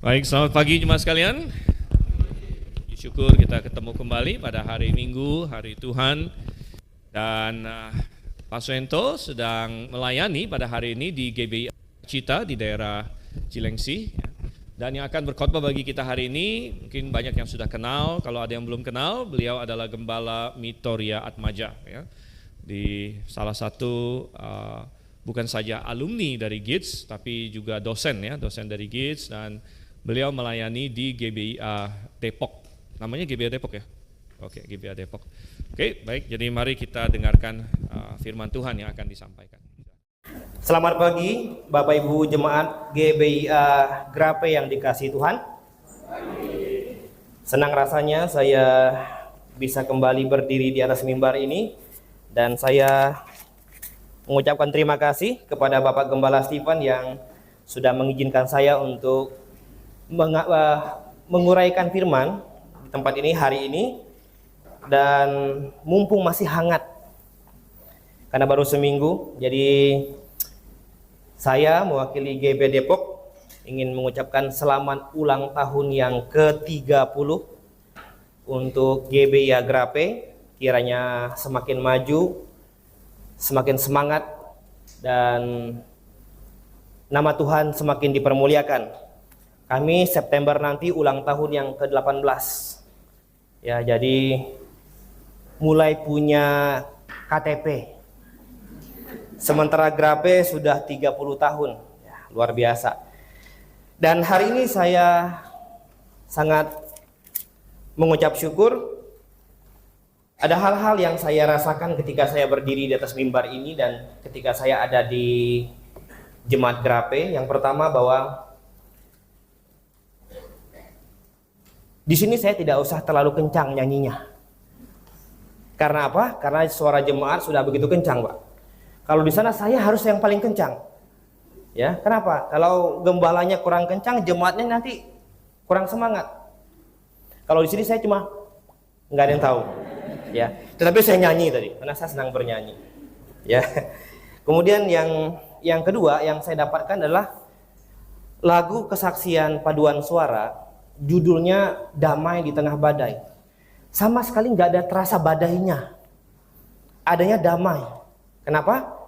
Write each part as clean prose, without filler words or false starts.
Baik, selamat pagi jemaat sekalian. Syukur kita ketemu kembali pada hari Minggu, hari Tuhan. Dan Pak Suento sedang melayani pada hari ini di GBI Cita di daerah Cilengsi. Dan yang akan berkhotbah bagi kita hari ini, mungkin banyak yang sudah kenal. Kalau ada yang belum kenal, beliau adalah Gembala Mitoria Atmaja, ya. Di salah satu bukan saja alumni dari GITS, tapi juga dosen, ya, dosen dari GITS, dan beliau melayani di GBIA Depok. Namanya GBIA Depok, ya? Oke, GBIA Depok. Oke, baik. Jadi mari kita dengarkan firman Tuhan yang akan disampaikan. Selamat pagi Bapak Ibu Jemaat GBIA Grape yang dikasihi Tuhan. Senang rasanya saya bisa kembali berdiri di atas mimbar ini, dan saya mengucapkan terima kasih kepada Bapak Gembala Stephen yang sudah mengizinkan saya untuk menguraikan firman di tempat ini hari ini, dan mumpung masih hangat karena baru seminggu, jadi saya mewakili GB Depok ingin mengucapkan selamat ulang tahun yang ke-30 untuk GBIA Grape. Kiranya semakin maju, semakin semangat, dan nama Tuhan semakin dipermuliakan. Kami September nanti ulang tahun yang ke-18. Ya, jadi mulai punya KTP. Sementara Grape sudah 30 tahun. Ya, luar biasa. Dan hari ini saya sangat mengucap syukur. Ada hal-hal yang saya rasakan ketika saya berdiri di atas mimbar ini dan ketika saya ada di Jemaat Grape. Yang pertama, bahwa di sini saya tidak usah terlalu kencang nyanyinya. Karena apa? Karena suara jemaat sudah begitu kencang, Pak. Kalau di sana saya harus yang paling kencang. Ya, kenapa? Kalau gembalanya kurang kencang, jemaatnya nanti kurang semangat. Kalau di sini saya cuma nggak ada yang tahu. Ya, tetapi saya nyanyi tadi karena saya senang bernyanyi. Ya. Kemudian yang kedua yang saya dapatkan adalah lagu kesaksian paduan suara. Judulnya Damai di Tengah Badai. Sama sekali nggak ada terasa badainya. Adanya damai. Kenapa?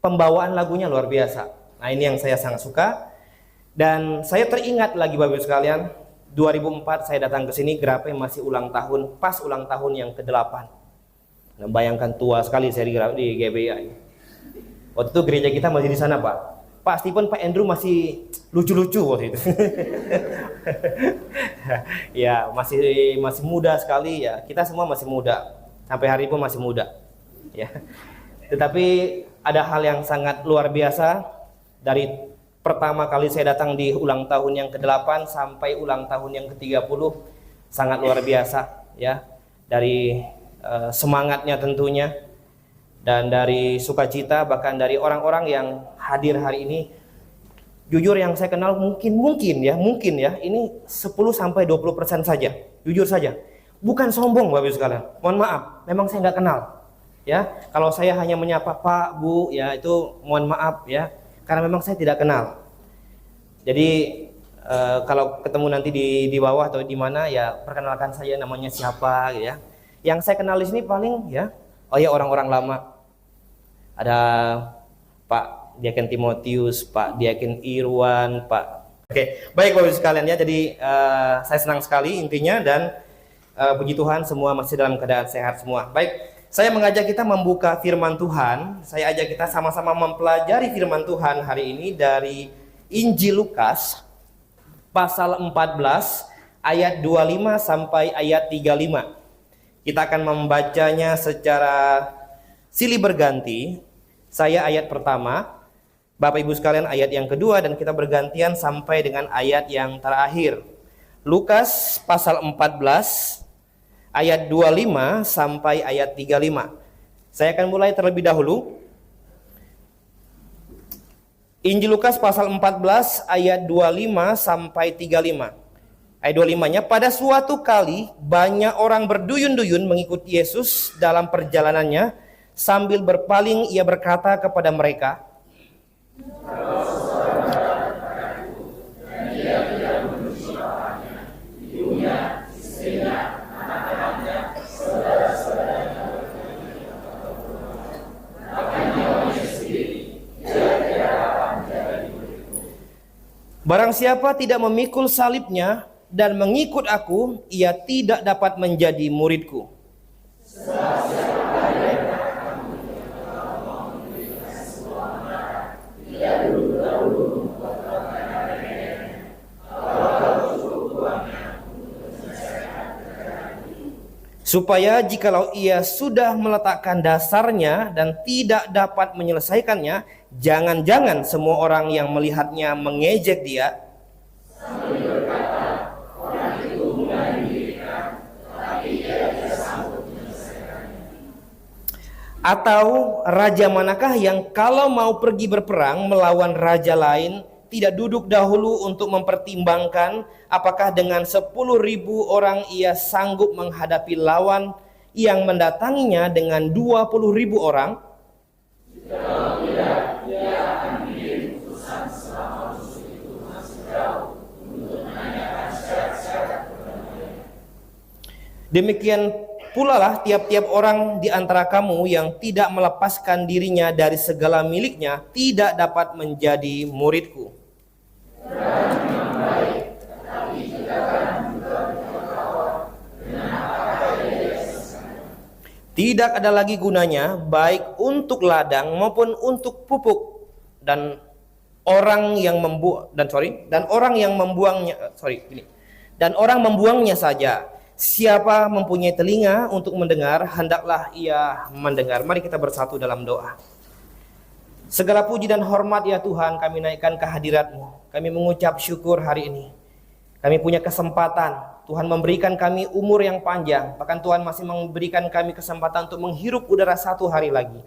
Pembawaan lagunya luar biasa. Nah, ini yang saya sangat suka. Dan saya teringat lagi Bapak Ibu sekalian, 2004 saya datang ke sini, Grape masih ulang tahun, pas ulang tahun yang ke-8. Nah, bayangkan tua sekali saya di GBIA. Waktu itu gereja kita masih di sana, Pak. Pak Stephen, Pak Andrew masih lucu-lucu waktu itu. Ya, masih muda sekali ya. Kita semua masih muda. Sampai hari pun masih muda. Ya. Tetapi ada hal yang sangat luar biasa dari pertama kali saya datang di ulang tahun yang ke-8 sampai ulang tahun yang ke-30, sangat luar biasa ya. Dari semangatnya tentunya, dan dari sukacita, bahkan dari orang-orang yang hadir hari ini. Jujur yang saya kenal mungkin ya ini 10-20% saja, jujur saja. Bukan sombong Bapak Ibu sekalian, mohon maaf, memang saya nggak kenal. Ya, kalau saya hanya menyapa Pak, Bu, ya itu mohon maaf ya, karena memang saya tidak kenal. Jadi kalau ketemu nanti di bawah atau di mana ya, perkenalkan saya namanya siapa ya. Yang saya kenal di sini paling ya, oh ya, orang-orang lama. Ada Pak Diaken Timotius, Pak Diaken Irwan, Pak. Oke, baik Bapak Ibu sekalian ya. Jadi saya senang sekali intinya, dan puji Tuhan semua masih dalam keadaan sehat semua. Baik, saya mengajak kita membuka firman Tuhan. Saya ajak kita sama-sama mempelajari firman Tuhan hari ini dari Injil Lukas pasal 14 ayat 25 sampai ayat 35. Kita akan membacanya secara silih berganti. Saya ayat pertama, Bapak Ibu sekalian ayat yang kedua, dan kita bergantian sampai dengan ayat yang terakhir. Lukas pasal 14 ayat 25 sampai ayat 35. Saya akan mulai terlebih dahulu. Injil Lukas pasal 14 ayat 25 sampai 35. Ayat 25-nya, pada suatu kali banyak orang berduyun-duyun mengikuti Yesus dalam perjalanannya. Sambil berpaling ia berkata kepada mereka, "Kalau seseorang berkata kepadaku, dan ia tidak Barang siapa tidak memikul salibnya dan mengikut aku, ia tidak dapat menjadi muridku. Supaya jikalau ia sudah meletakkan dasarnya dan tidak dapat menyelesaikannya, jangan-jangan semua orang yang melihatnya mengejek dia. Atau raja manakah yang kalau mau pergi berperang melawan raja lain, tidak duduk dahulu untuk mempertimbangkan apakah dengan 10.000 orang ia sanggup menghadapi lawan yang mendatanginya dengan 20.000 orang? Demikian pula lah tiap-tiap orang di antara kamu yang tidak melepaskan dirinya dari segala miliknya tidak dapat menjadi muridku. Tidak ada lagi gunanya baik untuk ladang maupun untuk pupuk dan orang yang membuangnya saja. Siapa mempunyai telinga untuk mendengar, hendaklah ia mendengar. Mari kita bersatu dalam doa. Segala puji dan hormat ya Tuhan, kami naikkan kehadirat-Mu. Kami mengucap syukur hari ini. Kami punya kesempatan, Tuhan memberikan kami umur yang panjang. Bahkan Tuhan masih memberikan kami kesempatan untuk menghirup udara satu hari lagi.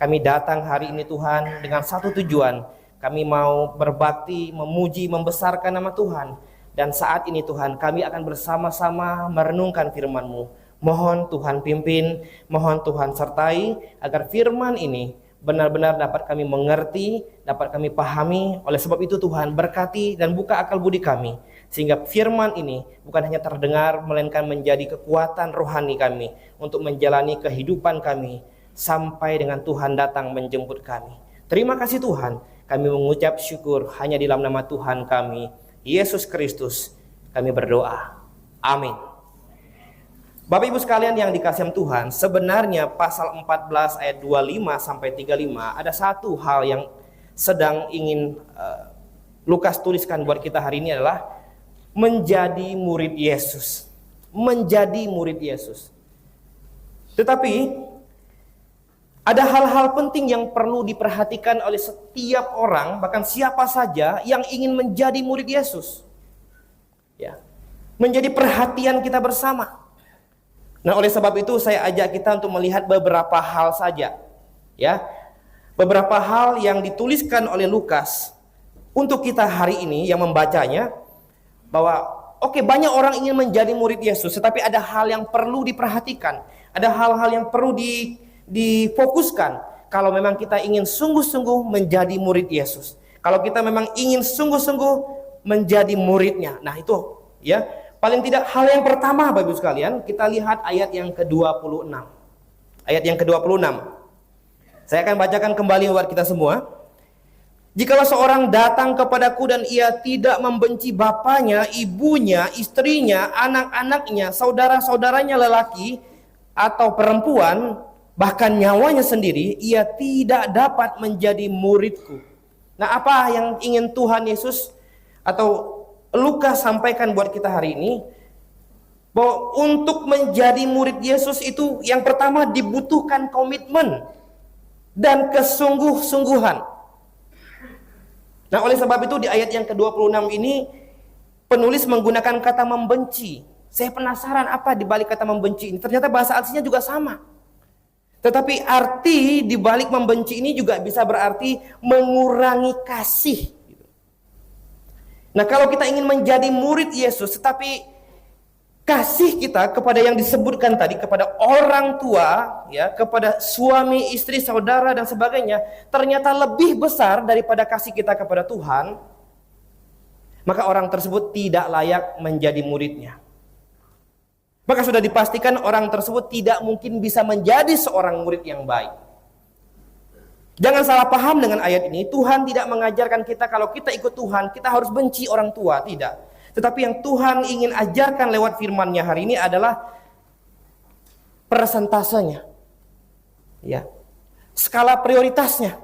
Kami datang hari ini Tuhan dengan satu tujuan. Kami mau berbakti, memuji, membesarkan nama Tuhan. Dan saat ini Tuhan, kami akan bersama-sama merenungkan firman-Mu. Mohon Tuhan pimpin, mohon Tuhan sertai, agar firman ini benar-benar dapat kami mengerti, dapat kami pahami. Oleh sebab itu Tuhan, berkati dan buka akal budi kami, sehingga firman ini bukan hanya terdengar, melainkan menjadi kekuatan rohani kami, untuk menjalani kehidupan kami, sampai dengan Tuhan datang menjemput kami. Terima kasih Tuhan, kami mengucap syukur hanya di dalam nama Tuhan kami, Yesus Kristus, kami berdoa. Amin. Bapak Ibu sekalian yang dikasihi Tuhan, sebenarnya pasal 14 ayat 25 sampai 35 ada satu hal yang sedang ingin Lukas tuliskan buat kita hari ini adalah menjadi murid Yesus. Menjadi murid Yesus. Tetapi ada hal-hal penting yang perlu diperhatikan oleh setiap orang, bahkan siapa saja yang ingin menjadi murid Yesus. Ya. Menjadi perhatian kita bersama. Nah, oleh sebab itu saya ajak kita untuk melihat beberapa hal saja. Ya. Beberapa hal yang dituliskan oleh Lukas untuk kita hari ini yang membacanya, bahwa banyak orang ingin menjadi murid Yesus, tetapi ada hal yang perlu diperhatikan. Ada hal-hal yang perlu difokuskan kalau memang kita ingin sungguh-sungguh menjadi murid Yesus. Kalau kita memang ingin sungguh-sungguh menjadi muridnya. Nah itu ya, paling tidak hal yang pertama Bapak Ibu sekalian, kita lihat ayat yang ke-26. Ayat yang ke-26. Saya akan bacakan kembali buat kita semua. Jikalau seorang datang kepadaku dan ia tidak membenci bapaknya, ibunya, istrinya, anak-anaknya, saudara-saudaranya lelaki atau perempuan, bahkan nyawanya sendiri, ia tidak dapat menjadi muridku. Nah, apa yang ingin Tuhan Yesus atau Lukas sampaikan buat kita hari ini? Bahwa untuk menjadi murid Yesus itu yang pertama dibutuhkan komitmen dan kesungguh-sungguhan. Nah, oleh sebab itu di ayat yang ke-26 ini penulis menggunakan kata membenci. Saya penasaran apa di balik kata membenci ini. Ternyata bahasa aslinya juga sama. Tetapi arti di balik membenci ini juga bisa berarti mengurangi kasih. Nah, kalau kita ingin menjadi murid Yesus, tetapi kasih kita kepada yang disebutkan tadi, kepada orang tua, ya, kepada suami, istri, saudara dan sebagainya, ternyata lebih besar daripada kasih kita kepada Tuhan, maka orang tersebut tidak layak menjadi muridnya. Maka sudah dipastikan orang tersebut tidak mungkin bisa menjadi seorang murid yang baik. Jangan salah paham dengan ayat ini. Tuhan tidak mengajarkan kita kalau kita ikut Tuhan, kita harus benci orang tua. Tidak. Tetapi yang Tuhan ingin ajarkan lewat firman-Nya hari ini adalah persentasenya. Ya. Skala prioritasnya.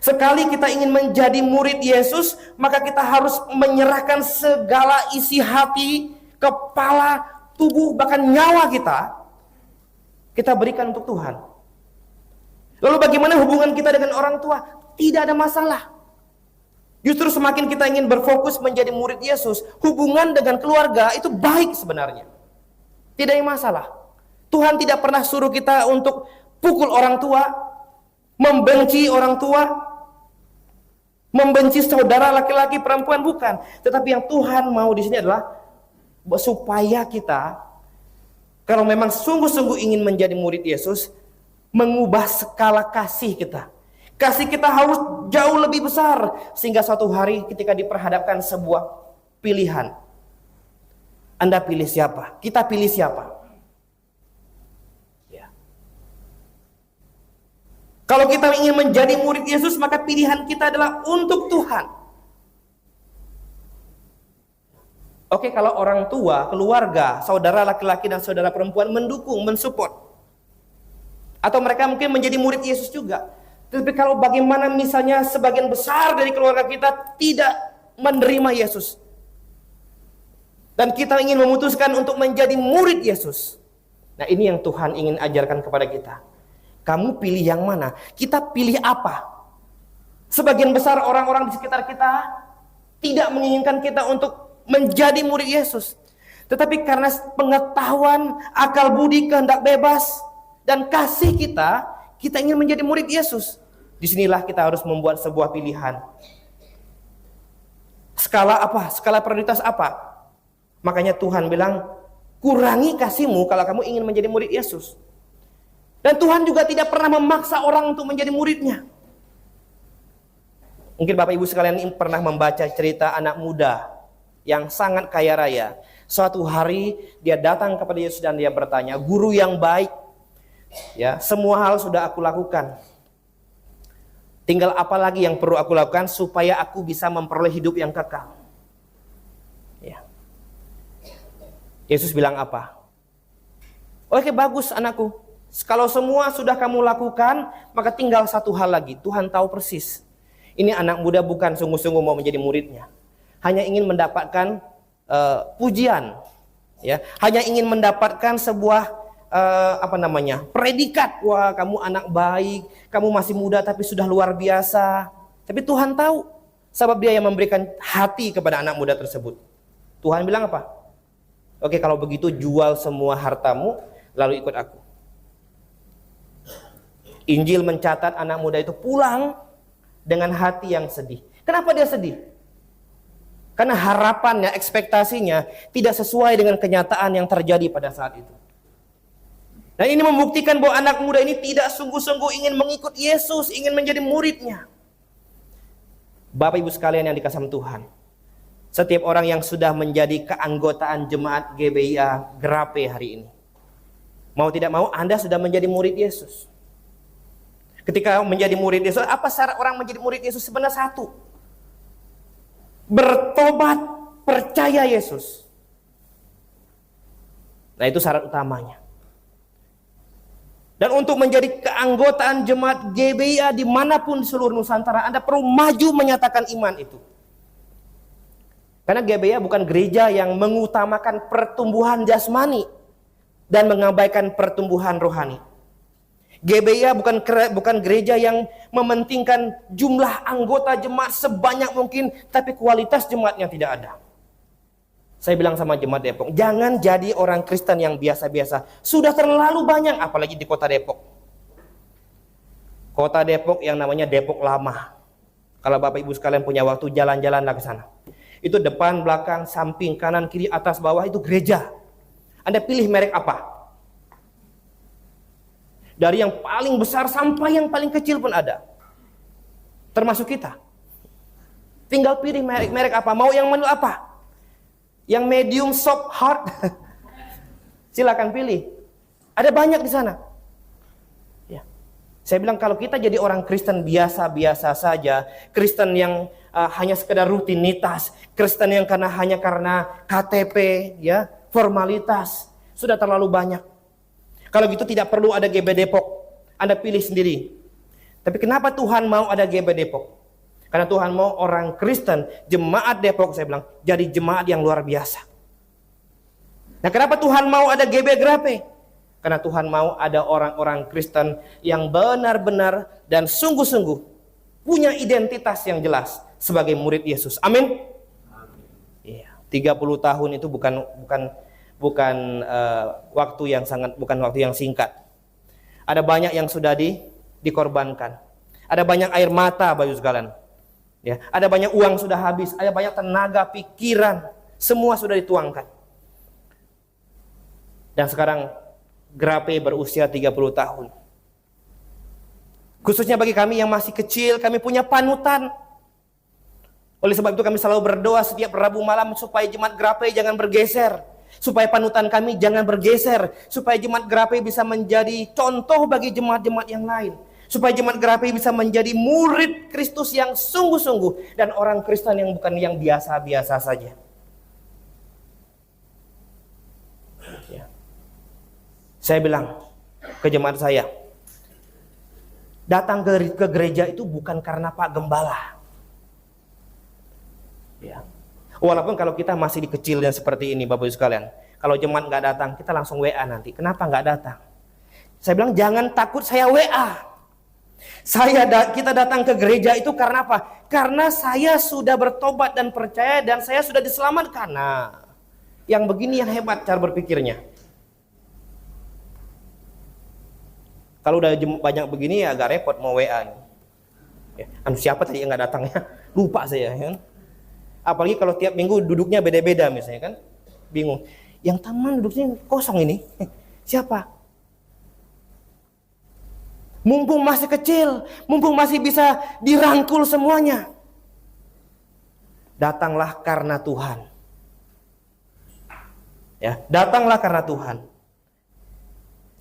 Sekali kita ingin menjadi murid Yesus, maka kita harus menyerahkan segala isi hati, kepala, tubuh, bahkan nyawa kita berikan untuk Tuhan. Lalu bagaimana hubungan kita dengan orang tua? Tidak ada masalah. Justru semakin kita ingin berfokus menjadi murid Yesus, hubungan dengan keluarga itu baik sebenarnya. Tidak ada masalah. Tuhan tidak pernah suruh kita untuk pukul orang tua, membenci orang tua, membenci saudara laki-laki, perempuan, bukan. Tetapi yang Tuhan mau di sini adalah supaya kita, kalau memang sungguh-sungguh ingin menjadi murid Yesus, mengubah skala kasih kita. Kasih kita harus jauh lebih besar, sehingga suatu hari ketika diperhadapkan sebuah pilihan, Anda pilih siapa? Kita pilih siapa? Ya. Kalau kita ingin menjadi murid Yesus, maka pilihan kita adalah untuk Tuhan. Oke, kalau orang tua, keluarga, saudara laki-laki dan saudara perempuan mendukung, mensupport, atau mereka mungkin menjadi murid Yesus juga. Tapi kalau bagaimana misalnya sebagian besar dari keluarga kita tidak menerima Yesus, dan kita ingin memutuskan untuk menjadi murid Yesus. Nah, ini yang Tuhan ingin ajarkan kepada kita. Kamu pilih yang mana? Kita pilih apa? Sebagian besar orang-orang di sekitar kita tidak menginginkan kita untuk menjadi murid Yesus. Tetapi karena pengetahuan, akal budi, kehendak bebas, dan kasih kita ingin menjadi murid Yesus. Disinilah kita harus membuat sebuah pilihan. Skala apa? Skala prioritas apa? Makanya Tuhan bilang, kurangi kasihmu kalau kamu ingin menjadi murid Yesus. Dan Tuhan juga tidak pernah memaksa orang untuk menjadi muridnya. Mungkin Bapak Ibu sekalian ini pernah membaca cerita anak muda yang sangat kaya raya. Suatu hari dia datang kepada Yesus dan dia bertanya, "Guru yang baik, ya, semua hal sudah aku lakukan. Tinggal apa lagi yang perlu aku lakukan supaya aku bisa memperoleh hidup yang kekal?" Ya. Yesus bilang apa? "Oke, bagus anakku. Kalau semua sudah kamu lakukan, maka tinggal satu hal lagi." Tuhan tahu persis. Ini anak muda bukan sungguh-sungguh mau menjadi muridnya. Hanya ingin mendapatkan pujian. Ya. Hanya ingin mendapatkan sebuah predikat. Wah, kamu anak baik, kamu masih muda tapi sudah luar biasa. Tapi Tuhan tahu, sebab dia yang memberikan hati kepada anak muda tersebut. Tuhan bilang apa? "Oke, kalau begitu jual semua hartamu, lalu ikut aku." Injil mencatat anak muda itu pulang dengan hati yang sedih. Kenapa dia sedih? Karena harapannya, ekspektasinya tidak sesuai dengan kenyataan yang terjadi pada saat itu. Dan ini membuktikan bahwa anak muda ini tidak sungguh-sungguh ingin mengikut Yesus, ingin menjadi muridnya. Bapak Ibu sekalian yang dikasihi Tuhan, setiap orang yang sudah menjadi keanggotaan jemaat GBIA Gerape hari ini, mau tidak mau Anda sudah menjadi murid Yesus. Ketika menjadi murid Yesus, apa syarat orang menjadi murid Yesus? Sebenarnya satu, bertobat, percaya Yesus. Nah, itu syarat utamanya. Dan untuk menjadi keanggotaan jemaat GBIA dimanapun di seluruh Nusantara, Anda perlu maju menyatakan iman itu. Karena GBIA bukan gereja yang mengutamakan pertumbuhan jasmani dan mengabaikan pertumbuhan rohani. GBIA bukan gereja yang mementingkan jumlah anggota jemaat sebanyak mungkin, tapi kualitas jemaatnya tidak ada. Saya bilang sama jemaat Depok, jangan jadi orang Kristen yang biasa-biasa. Sudah terlalu banyak, apalagi di kota Depok. Kota Depok yang namanya Depok Lama. Kalau Bapak Ibu sekalian punya waktu, jalan-jalanlah ke sana. Itu depan, belakang, samping, kanan, kiri, atas, bawah, itu gereja. Anda pilih merek apa? Dari yang paling besar sampai yang paling kecil pun ada. Termasuk kita. Tinggal pilih merek apa, mau yang mana apa. Yang medium, soft, hard, silakan pilih. Ada banyak di sana. Ya. Saya bilang kalau kita jadi orang Kristen biasa-biasa saja, Kristen yang hanya sekedar rutinitas, Kristen yang hanya karena KTP, ya, formalitas, sudah terlalu banyak. Kalau gitu tidak perlu ada GB Depok, Anda pilih sendiri. Tapi kenapa Tuhan mau ada GB Depok? Karena Tuhan mau orang Kristen, jemaat Depok, saya bilang, jadi jemaat yang luar biasa. Nah, kenapa Tuhan mau ada GB Grape? Karena Tuhan mau ada orang-orang Kristen yang benar-benar dan sungguh-sungguh punya identitas yang jelas sebagai murid Yesus. Amin. Iya, 30 tahun itu bukan waktu yang singkat. Ada banyak yang sudah dikorbankan. Ada banyak air mata, Bapak sekalian. Ya, ada banyak uang sudah habis, ada banyak tenaga, pikiran, semua sudah dituangkan. Dan sekarang Grape berusia 30 tahun. Khususnya bagi kami yang masih kecil, kami punya panutan. Oleh sebab itu kami selalu berdoa setiap Rabu malam supaya jemaat Grape jangan bergeser. Supaya panutan kami jangan bergeser. Supaya jemaat Grape bisa menjadi contoh bagi jemaat-jemaat yang lain. Supaya jemaat Grape bisa menjadi murid Kristus yang sungguh-sungguh. Dan orang Kristen yang bukan yang biasa-biasa saja. Ya. Saya bilang ke jemaat saya, datang ke gereja itu bukan karena Pak Gembala. Ya. Walaupun kalau kita masih di kecil dan seperti ini, Bapak Ibu sekalian, kalau jemaat nggak datang, kita langsung WA nanti. Kenapa nggak datang? Saya bilang jangan takut saya WA. Kita datang ke gereja itu karena apa? Karena saya sudah bertobat dan percaya dan saya sudah diselamatkan. Nah, yang begini yang hebat cara berpikirnya. Kalau udah banyak begini ya agak repot mau WA. Ya, siapa tadi yang nggak datang ya? Lupa saya kan. Apalagi kalau tiap minggu duduknya beda-beda misalnya kan. Bingung. Yang taman duduknya kosong ini. Siapa? Mumpung masih kecil, mumpung masih bisa dirangkul semuanya. Datanglah karena Tuhan. Ya, datanglah karena Tuhan.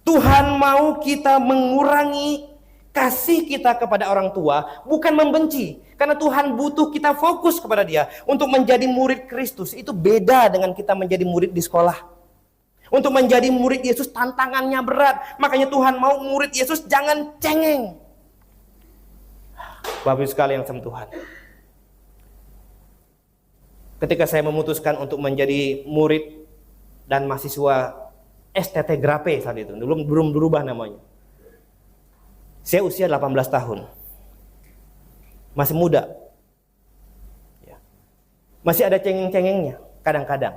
Tuhan mau kita mengurangi kasih kita kepada orang tua, bukan membenci. Karena Tuhan butuh kita fokus kepada Dia. Untuk menjadi murid Kristus itu beda dengan kita menjadi murid di sekolah. Untuk menjadi murid Yesus tantangannya berat. Makanya Tuhan mau murid Yesus jangan cengeng. Bapak sekalian sama Tuhan. Ketika saya memutuskan untuk menjadi murid dan mahasiswa STT Grape saat itu, belum berubah namanya. Saya usia 18 tahun. Masih muda. Ya. Masih ada cengeng-cengengnya kadang-kadang.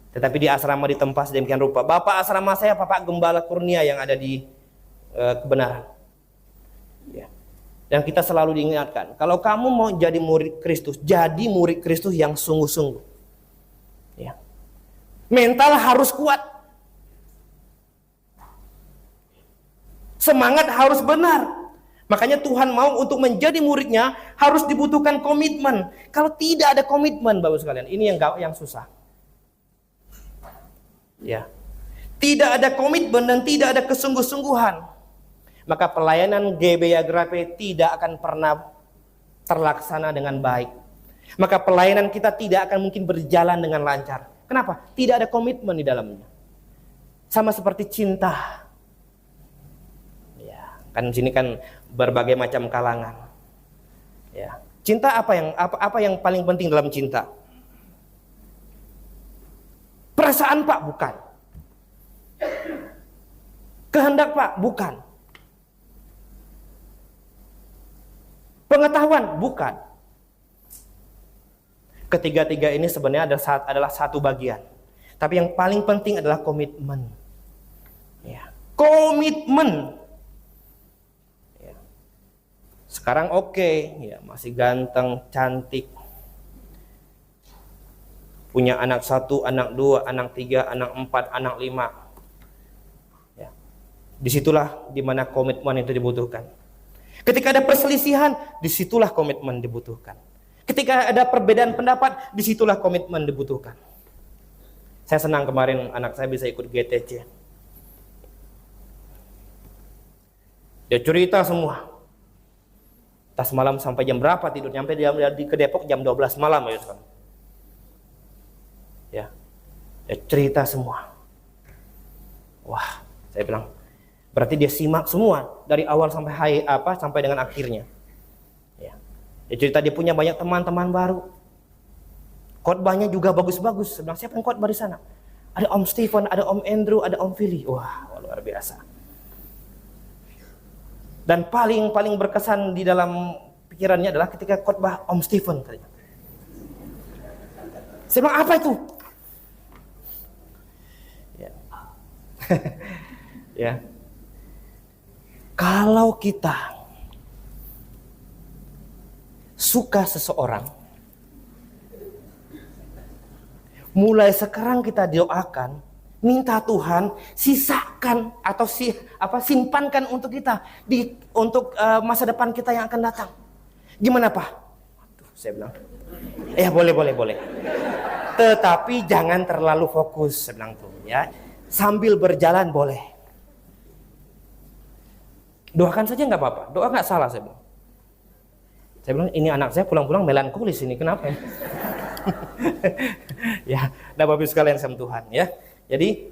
Tetapi di asrama ditempa sedemikian rupa. Bapak asrama saya, Bapak Gembala Kurnia yang ada di Kebenaran. Ya. Dan kita selalu diingatkan, kalau kamu mau jadi murid Kristus, jadi murid Kristus yang sungguh-sungguh. Ya. Mental harus kuat. Semangat harus benar. Makanya Tuhan mau untuk menjadi muridnya harus dibutuhkan komitmen. Kalau tidak ada komitmen, Bapak sekalian, ini yang susah. Ya. Tidak ada komitmen dan tidak ada kesungguh-sungguhan, maka pelayanan GBA Grape tidak akan pernah terlaksana dengan baik. Maka pelayanan kita tidak akan mungkin berjalan dengan lancar. Kenapa? Tidak ada komitmen di dalamnya. Sama seperti cinta. Ya, kan di sini kan berbagai macam kalangan. Ya. Cinta apa yang paling penting dalam cinta? Perasaan Pak? Bukan. Kehendak Pak? Bukan. Pengetahuan? Bukan. Ketiga-tiga ini sebenarnya adalah satu bagian. Tapi yang paling penting adalah komitmen. Ya. Komitmen. Ya. Sekarang oke, ya, masih ganteng, cantik. Punya anak 1, anak 2, anak 3, anak 4, anak 5. Ya. Disitulah dimana komitmen itu dibutuhkan. Ketika ada perselisihan, disitulah komitmen dibutuhkan. Ketika ada perbedaan pendapat, disitulah komitmen dibutuhkan. Saya senang kemarin anak saya bisa ikut GTC. Dia cerita semua. Tas malam sampai jam berapa tidur? Nyampe ke Depok jam 12 malam ya. Ya. Dia cerita semua. Wah, saya bilang, berarti dia simak semua dari awal sampai sampai dengan akhirnya. Ya. Dia cerita dia punya banyak teman-teman baru. Khotbahnya juga bagus-bagus. Saya bilang, siapa yang khotbah di sana? Ada Om Stephen, ada Om Andrew, ada Om Philly. Wah, luar biasa. Dan paling berkesan di dalam pikirannya adalah ketika khotbah Om Stephen. Saya bilang, apa itu? Ya. Ya. Kalau kita suka seseorang, mulai sekarang kita doakan, minta Tuhan sisakan atau simpankan untuk kita untuk masa depan kita yang akan datang. Gimana Pak? Aduh, saya bilang, ya boleh. Tetapi jangan terlalu fokus, saya bilang tuh ya. Sambil berjalan boleh. Doakan saja nggak apa-apa, doa nggak salah, saya bilang. Saya bilang, ini anak saya pulang-pulang melankolis ini, kenapa ya? Ya, Bapak Ibu sekalian sama Tuhan ya. Jadi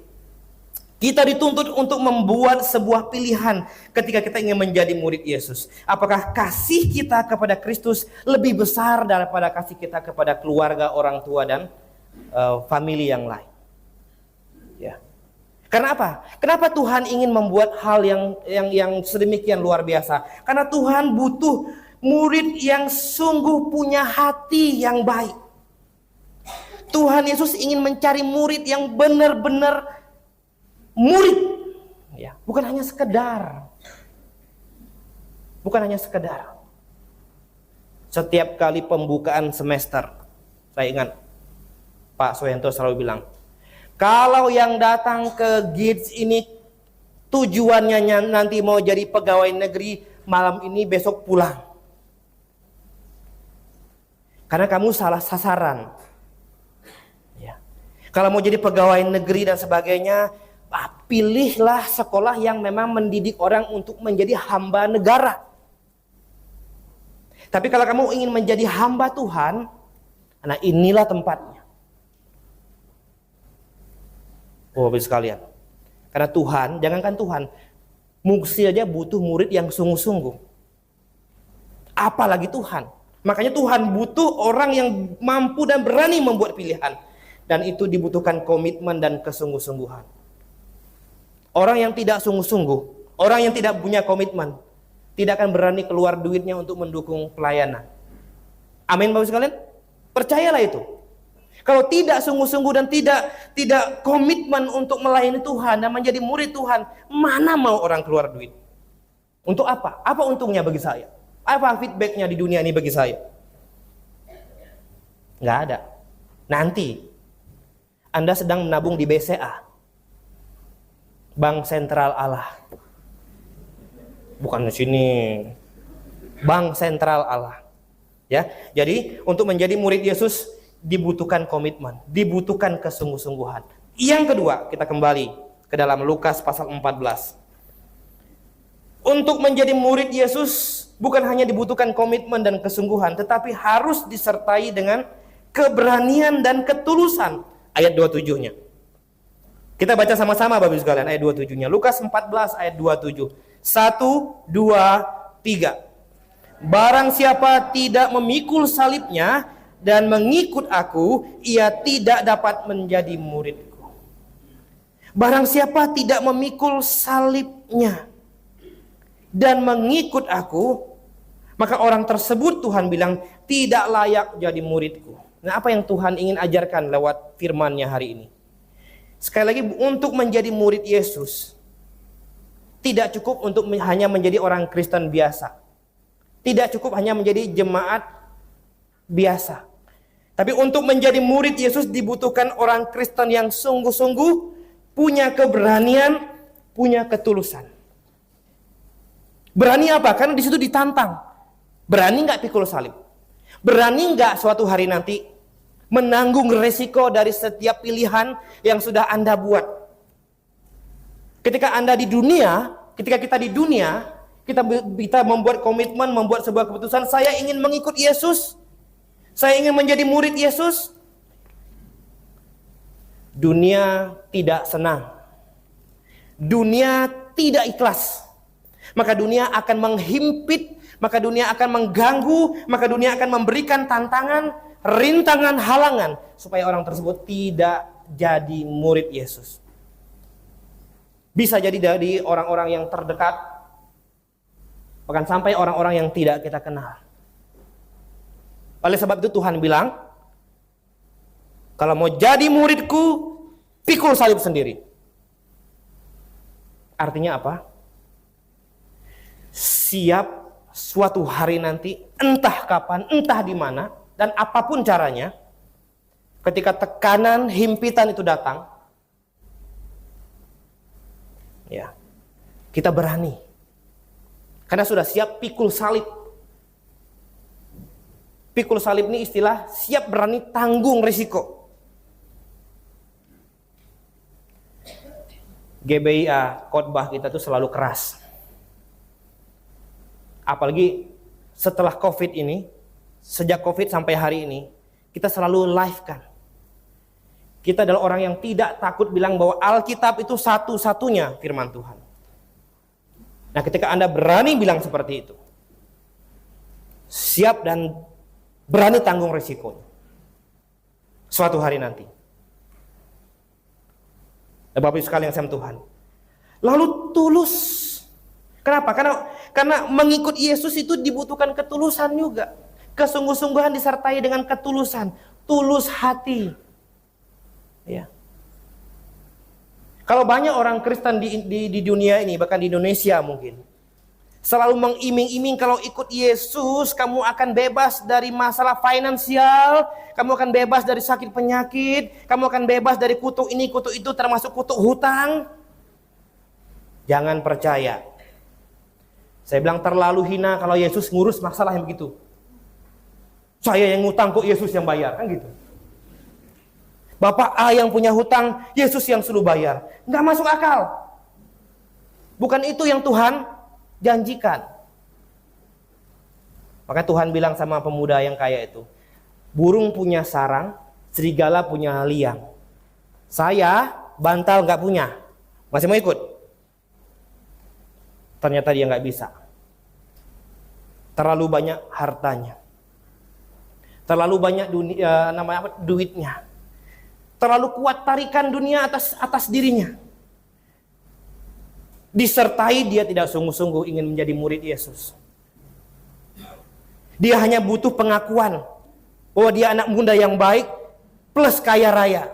kita dituntut untuk membuat sebuah pilihan ketika kita ingin menjadi murid Yesus. Apakah kasih kita kepada Kristus lebih besar daripada kasih kita kepada keluarga, orang tua dan famili yang lain? Ya. Karena apa? Kenapa Tuhan ingin membuat hal yang sedemikian luar biasa? Karena Tuhan butuh murid yang sungguh punya hati yang baik. Tuhan Yesus ingin mencari murid yang benar-benar murid, ya, bukan hanya sekedar. Setiap kali pembukaan semester, saya ingat Pak Soeharto selalu bilang, kalau yang datang ke GIDS ini tujuannya nanti mau jadi pegawai negeri, malam ini besok pulang. Karena kamu salah sasaran. Ya. Kalau mau jadi pegawai negeri dan sebagainya, pilihlah sekolah yang memang mendidik orang untuk menjadi hamba negara. Tapi kalau kamu ingin menjadi hamba Tuhan, nah inilah tempatnya. Oh, Bapak sekalian. Karena Tuhan, jangankan Tuhan, Muksi aja butuh murid yang sungguh-sungguh. Apalagi Tuhan. Makanya Tuhan butuh orang yang mampu dan berani membuat pilihan. Dan itu dibutuhkan komitmen dan kesungguh-sungguhan. Orang yang tidak sungguh-sungguh, orang yang tidak punya komitmen, tidak akan berani keluar duitnya untuk mendukung pelayanan. Amin Bapak sekalian? Percayalah itu. Kalau tidak sungguh-sungguh dan tidak komitmen untuk melayani Tuhan dan menjadi murid Tuhan, mana mau orang keluar duit? Untuk apa? Apa untungnya bagi saya? Apa feedbacknya di dunia ini bagi saya? Nggak ada. Nanti Anda sedang menabung di BCA, Bank Sentral Allah. Bukan di sini. Bank Sentral Allah. Ya, jadi untuk menjadi murid Yesus dibutuhkan komitmen, dibutuhkan kesungguh-sungguhan. Yang kedua, kita kembali ke dalam Lukas pasal 14. Untuk menjadi murid Yesus bukan hanya dibutuhkan komitmen dan kesungguhan, tetapi harus disertai dengan keberanian dan ketulusan. Ayat 27-nya. Kita baca sama-sama Bapak Ibu sekalian ayat 27-nya. Lukas 14 ayat 27. 1, 2, 3. Barang siapa tidak memikul salibnya dan mengikut aku, ia tidak dapat menjadi muridku. Barang siapa tidak memikul salibnya dan mengikut aku, maka orang tersebut Tuhan bilang tidak layak jadi muridku. Nah, apa yang Tuhan ingin ajarkan lewat firman-Nya hari ini? Sekali lagi, untuk menjadi murid Yesus tidak cukup untuk hanya menjadi orang Kristen biasa. Tidak cukup hanya menjadi jemaat biasa. Tapi untuk menjadi murid Yesus dibutuhkan orang Kristen yang sungguh-sungguh, punya keberanian, punya ketulusan. Berani apa? Karena di situ ditantang. Berani nggak pikul salib? Berani nggak suatu hari nanti menanggung resiko dari setiap pilihan yang sudah Anda buat? Ketika Anda di dunia, ketika kita di dunia, Kita membuat komitmen, membuat sebuah keputusan, saya ingin mengikut Yesus. Saya ingin menjadi murid Yesus. Dunia tidak senang. Dunia tidak ikhlas. Maka dunia akan menghimpit, maka dunia akan mengganggu, maka dunia akan memberikan tantangan, rintangan, halangan supaya orang tersebut tidak jadi murid Yesus. Bisa jadi dari orang-orang yang terdekat, bahkan sampai orang-orang yang tidak kita kenal. Oleh sebab itu Tuhan bilang, kalau mau jadi muridku, pikul salib sendiri. Artinya apa? Siap suatu hari nanti, entah kapan, entah di mana, dan apapun caranya, ketika tekanan, himpitan itu datang, ya, kita berani. Karena sudah siap pikul salib. Pikul salib ini istilah siap berani tanggung risiko. GBIA khotbah kita tuh selalu keras. Apalagi setelah COVID ini, sejak COVID sampai hari ini, kita selalu live kan. Kita adalah orang yang tidak takut bilang bahwa Alkitab itu satu-satunya firman Tuhan. Nah, ketika Anda berani bilang seperti itu, siap dan berani tanggung risikonya suatu hari nanti. Bapak Ibu sekalian yang saya Tuhan. Lalu tulus. Kenapa? Karena mengikut Yesus itu dibutuhkan ketulusan juga. Kesungguh-sungguhan disertai dengan ketulusan, tulus hati. Ya. Kalau banyak orang Kristen di dunia ini, bahkan di Indonesia mungkin, selalu mengiming-iming kalau ikut Yesus, kamu akan bebas dari masalah finansial, kamu akan bebas dari sakit penyakit, kamu akan bebas dari kutuk ini, kutuk itu, termasuk kutuk hutang. Jangan percaya. Saya bilang terlalu hina kalau Yesus ngurus masalah yang begitu. Saya yang ngutang kok Yesus yang bayar, kan gitu. Bapak A yang punya hutang, Yesus yang suruh bayar. Nggak masuk akal. Bukan itu yang Tuhan janjikan. Maka Tuhan bilang sama pemuda yang kaya itu, burung punya sarang, serigala punya liang. Saya bantal nggak punya, masih mau ikut? Ternyata dia nggak bisa. Terlalu banyak hartanya, terlalu banyak duitnya, terlalu kuat tarikan dunia atas dirinya. Disertai dia tidak sungguh-sungguh ingin menjadi murid Yesus. Dia hanya butuh pengakuan bahwa dia anak muda yang baik plus kaya raya.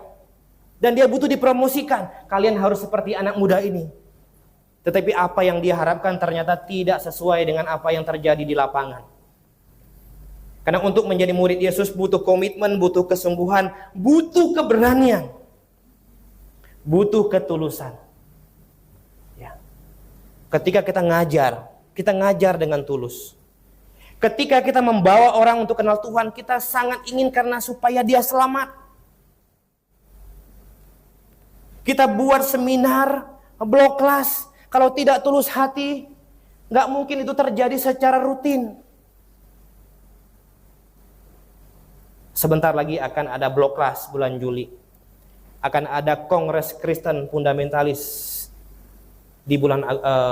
Dan dia butuh dipromosikan, kalian harus seperti anak muda ini. Tetapi apa yang dia harapkan ternyata tidak sesuai dengan apa yang terjadi di lapangan. Karena untuk menjadi murid Yesus butuh komitmen, butuh kesungguhan, butuh keberanian, butuh ketulusan. Ya. Ketika kita ngajar dengan tulus. Ketika kita membawa orang untuk kenal Tuhan, kita sangat ingin karena supaya dia selamat. Kita buat seminar, blog kelas. Kalau tidak tulus hati, nggak mungkin itu terjadi secara rutin. Sebentar lagi akan ada blog kelas bulan Juli. Akan ada Kongres Kristen Fundamentalis di bulan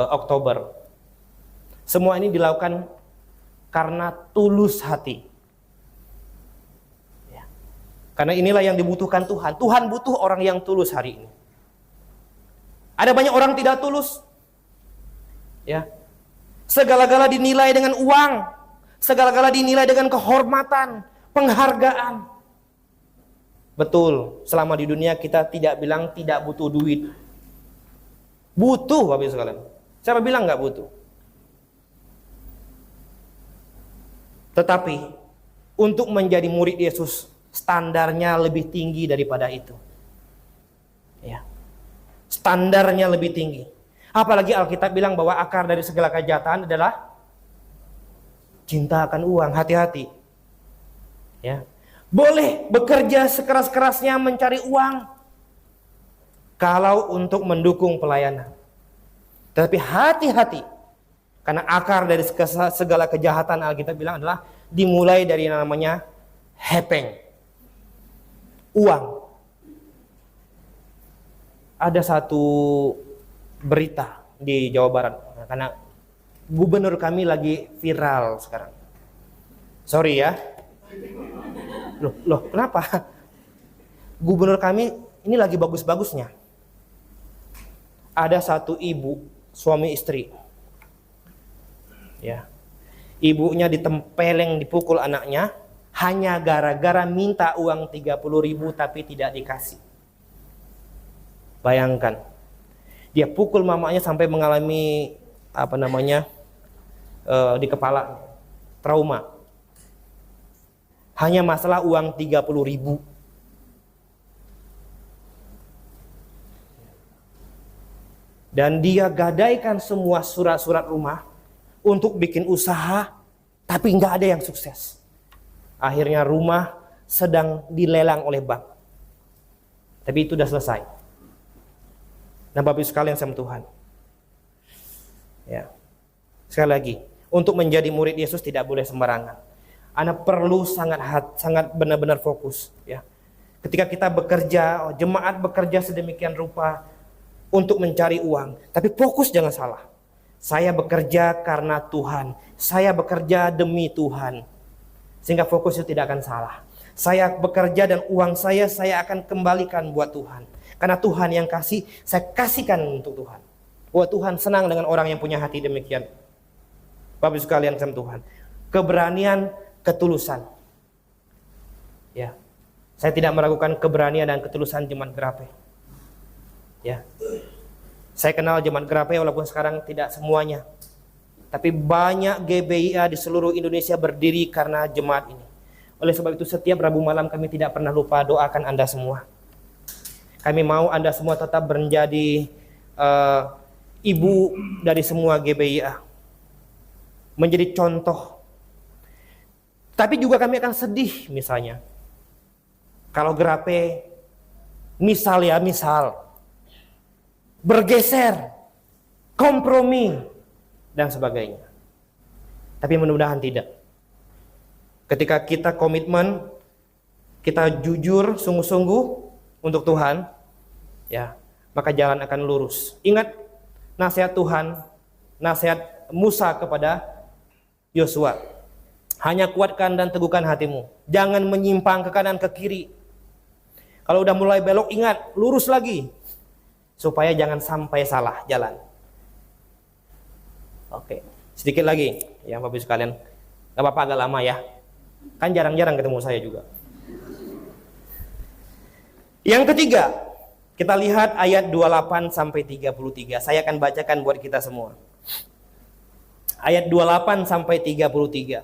Oktober. Semua ini dilakukan karena tulus hati. Ya. Karena inilah yang dibutuhkan Tuhan. Tuhan butuh orang yang tulus hari ini. Ada banyak orang tidak tulus. Ya. Segala-gala dinilai dengan uang, segala-gala dinilai dengan kehormatan, penghargaan. Betul, selama di dunia kita tidak bilang tidak butuh duit. Butuh, Bapak Ibu sekalian. Siapa bilang nggak butuh? Tetapi untuk menjadi murid Yesus, standarnya lebih tinggi daripada itu. Ya. Standarnya lebih tinggi. Apalagi Alkitab bilang bahwa akar dari segala kejahatan adalah cinta akan uang. Hati-hati. Ya. Boleh bekerja sekeras-kerasnya mencari uang kalau untuk mendukung pelayanan. Tetapi hati-hati. Karena akar dari segala kejahatan Alkitab bilang adalah dimulai dari yang namanya hepeng, uang. Ada satu berita di Jawa Barat, karena gubernur kami lagi viral sekarang. Sorry ya. Loh, kenapa? Gubernur kami ini lagi bagus-bagusnya. Ada satu ibu, suami istri. Ya. Ibunya ditempeleng, dipukul anaknya hanya gara-gara minta uang 30.000 tapi tidak dikasih. Bayangkan, dia pukul mamanya sampai mengalami di kepala trauma. Hanya masalah uang 30.000. Dan dia gadaikan semua surat-surat rumah untuk bikin usaha, tapi nggak ada yang sukses. Akhirnya rumah sedang dilelang oleh bank. Tapi itu sudah selesai. Nah, Bapak Ibu sekalian sama Tuhan. Ya. Sekali lagi, untuk menjadi murid Yesus tidak boleh sembarangan. Anda perlu sangat benar-benar fokus, ya. Ketika kita bekerja, jemaat bekerja sedemikian rupa untuk mencari uang, tapi fokus jangan salah. Saya bekerja karena Tuhan. Saya bekerja demi Tuhan. Sehingga fokus itu tidak akan salah. Saya bekerja dan uang saya akan kembalikan buat Tuhan. Karena Tuhan yang kasih, saya kasihkan untuk Tuhan. Wah, Tuhan senang dengan orang yang punya hati demikian. Bapak Ibu sekalian sama Tuhan. Keberanian, ketulusan. Ya. Saya tidak meragukan keberanian dan ketulusan jemaat Gerape. Ya. Saya kenal jemaat Gerape walaupun sekarang tidak semuanya. Tapi banyak GBIA di seluruh Indonesia berdiri karena jemaat ini. Oleh sebab itu setiap Rabu malam kami tidak pernah lupa doakan Anda semua. Kami mau Anda semua tetap menjadi ibu dari semua GBIA. Menjadi contoh. Tapi juga kami akan sedih misalnya. Kalau Gerape misal bergeser, kompromi, dan sebagainya. Tapi mudah-mudahan tidak. Ketika kita komitmen, kita jujur, sungguh-sungguh untuk Tuhan, ya, maka jalan akan lurus. Ingat nasihat Tuhan, nasihat Musa kepada Yosua. Hanya kuatkan dan teguhkan hatimu. Jangan menyimpang ke kanan ke kiri. Kalau udah mulai belok, ingat, lurus lagi. Supaya jangan sampai salah jalan. Oke, sedikit lagi ya Bapak Ibu sekalian. Gak apa-apa agak lama ya. Kan jarang-jarang ketemu saya juga. Yang ketiga, kita lihat ayat 28 sampai 33. Saya akan bacakan buat kita semua. Ayat 28 sampai 33.